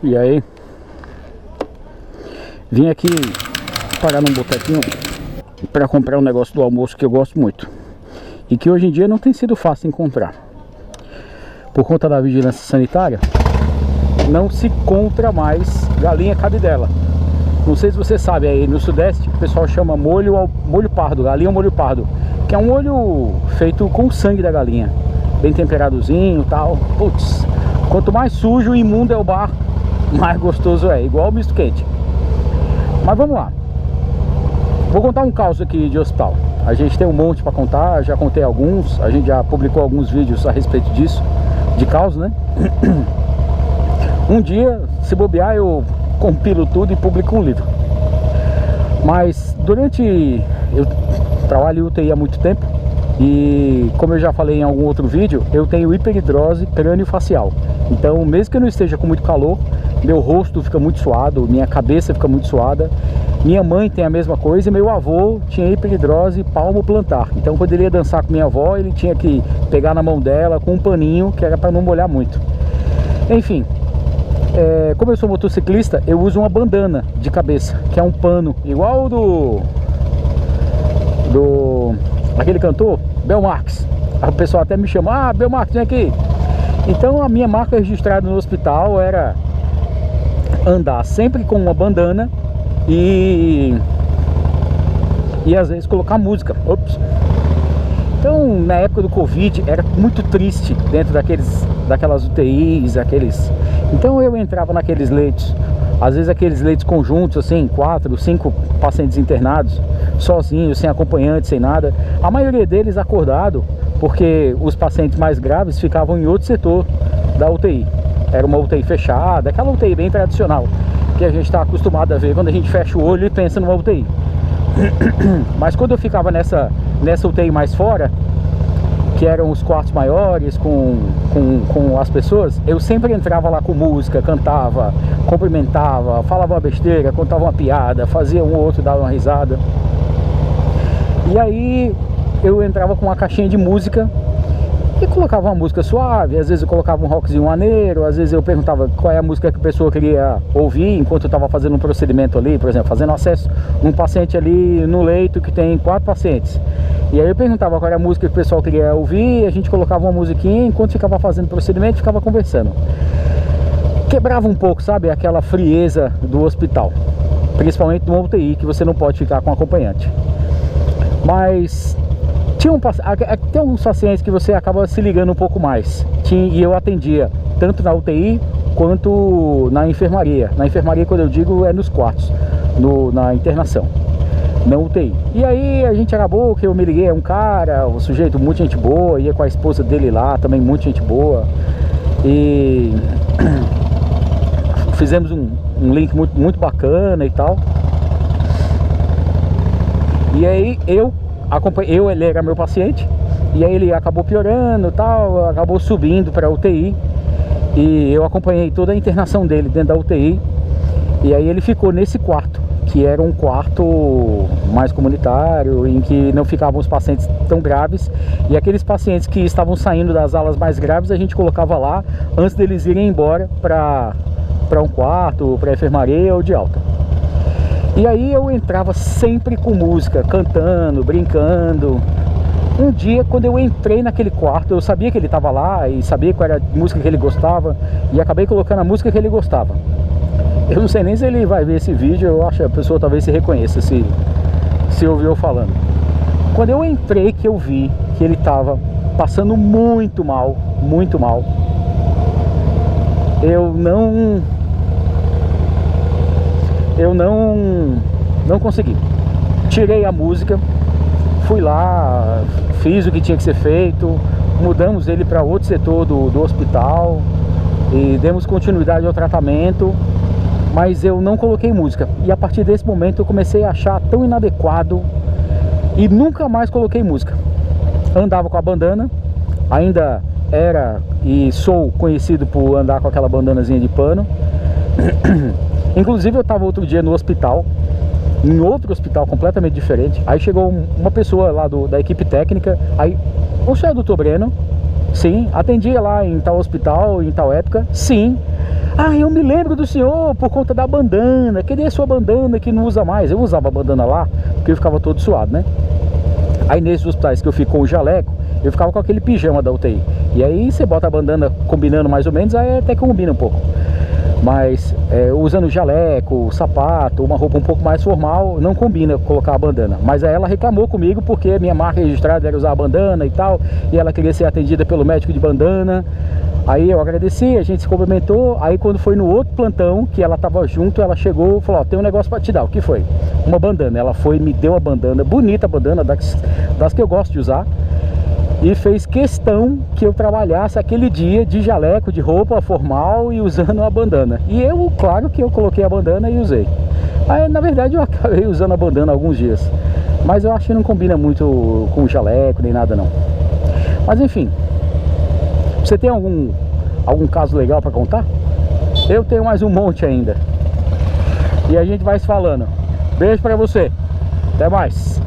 E aí, vim aqui parar num botequinho para comprar um negócio do almoço que eu gosto muito e que hoje em dia não tem sido fácil encontrar por conta da vigilância sanitária. Não se encontra mais galinha cabidela. Não sei se você sabe, aí no Sudeste o pessoal chama molho pardo, galinha ao molho pardo, que é um molho feito com o sangue da galinha, bem temperadozinho e tal. Putz, quanto mais sujo e imundo é o bar, mais gostoso é, igual o misto quente. Mas vamos lá, vou contar um caos aqui de hospital. A gente tem um monte para contar, já contei alguns, a gente já publicou alguns vídeos a respeito disso, de caos, né? Um dia, se bobear, eu compilo tudo e publico um livro. Mas eu trabalho em UTI há muito tempo e, como eu já falei em algum outro vídeo, eu tenho hiperidrose crânio-facial. Então, mesmo que eu não esteja com muito calor, meu rosto fica muito suado, minha cabeça fica muito suada. Minha mãe tem a mesma coisa e meu avô tinha hiperidrose palmo-plantar. Então, quando ele ia dançar com minha avó, ele tinha que pegar na mão dela com um paninho, que era para não molhar muito. Enfim, como eu sou motociclista, eu uso uma bandana de cabeça, que é um pano igual aquele cantor, Bel Marques. O pessoal até me chama, ah, Bel Marques, vem aqui. Então a minha marca registrada no hospital era andar sempre com uma bandana e às vezes colocar música. Ops. Então, na época do Covid, era muito triste dentro daquelas UTIs, Então eu entrava naqueles leitos, às vezes aqueles leitos conjuntos, assim, 4, 5 pacientes internados, sozinhos, sem acompanhante, sem nada. A maioria deles acordado, porque os pacientes mais graves ficavam em outro setor da UTI. Era uma UTI fechada, aquela UTI bem tradicional, que a gente está acostumado a ver quando a gente fecha o olho e pensa numa UTI. Mas quando eu ficava nessa UTI mais fora, que eram os quartos maiores com as pessoas, eu sempre entrava lá com música, cantava, cumprimentava, falava uma besteira, contava uma piada, fazia um ou outro dar uma risada. E aí eu entrava com uma caixinha de música e colocava uma música suave. Às vezes eu colocava um rockzinho maneiro, às vezes eu perguntava qual é a música que a pessoa queria ouvir enquanto eu estava fazendo um procedimento ali, por exemplo, fazendo acesso a um paciente ali no leito que tem 4 pacientes. E aí eu perguntava qual era a música que o pessoal queria ouvir, a gente colocava uma musiquinha enquanto ficava fazendo o procedimento, ficava conversando. Quebrava um pouco, sabe, aquela frieza do hospital, principalmente no UTI, que você não pode ficar com acompanhante. Mas tem alguns pacientes que você acaba se ligando um pouco mais. E eu atendia tanto na UTI quanto na enfermaria. Na enfermaria, quando eu digo, é nos quartos, na internação, na UTI. E aí a gente acabou que eu me liguei a um cara, um sujeito muito gente boa, ia com a esposa dele lá, também muito gente boa. E fizemos um link muito, muito bacana e tal. E aí ele era meu paciente, e aí ele acabou piorando e tal, acabou subindo para a UTI, e eu acompanhei toda a internação dele dentro da UTI, e aí ele ficou nesse quarto, que era um quarto mais comunitário, em que não ficavam os pacientes tão graves, e aqueles pacientes que estavam saindo das alas mais graves, a gente colocava lá, antes deles irem embora para um quarto, para a enfermaria ou de alta. E aí eu entrava sempre com música, cantando, brincando. Um dia, quando eu entrei naquele quarto, eu sabia que ele estava lá e sabia qual era a música que ele gostava, e acabei colocando a música que ele gostava. Eu não sei nem se ele vai ver esse vídeo, eu acho que a pessoa talvez se reconheça se ouviu eu falando. Quando eu entrei, que eu vi que ele estava passando muito mal, eu não consegui. Tirei a música, fui lá, fiz o que tinha que ser feito, mudamos ele para outro setor do hospital e demos continuidade ao tratamento, mas eu não coloquei música. E a partir desse momento eu comecei a achar tão inadequado e nunca mais coloquei música. Andava com a bandana, ainda era e sou conhecido por andar com aquela bandanazinha de pano. Inclusive eu estava outro dia no hospital, em outro hospital completamente diferente. Aí chegou uma pessoa lá da equipe técnica. Aí, o senhor é doutor Breno? Sim. Atendia lá em tal hospital, em tal época? Sim. Ah, eu me lembro do senhor por conta da bandana. Cadê a sua bandana que não usa mais? Eu usava a bandana lá porque eu ficava todo suado, né? Aí nesses hospitais que eu fico com o jaleco, eu ficava com aquele pijama da UTI. E aí você bota a bandana combinando mais ou menos, aí até que combina um pouco. Mas usando jaleco, sapato, uma roupa um pouco mais formal, não combina colocar a bandana. Mas aí ela reclamou comigo porque a minha marca registrada era usar a bandana e tal, e ela queria ser atendida pelo médico de bandana. Aí eu agradeci, a gente se cumprimentou. Aí quando foi no outro plantão, que ela tava junto, ela chegou e falou, ó, tem um negócio pra te dar. O que foi? Uma bandana. Ela foi e me deu a bandana, bonita a bandana, das que eu gosto de usar. E fez questão que eu trabalhasse aquele dia de jaleco, de roupa formal e usando a bandana. E eu, claro que eu coloquei a bandana e usei. Aí na verdade eu acabei usando a bandana alguns dias. Mas eu acho que não combina muito com o jaleco nem nada não. Mas enfim. Você tem algum caso legal para contar? Eu tenho mais um monte ainda. E a gente vai se falando. Beijo para você. Até mais.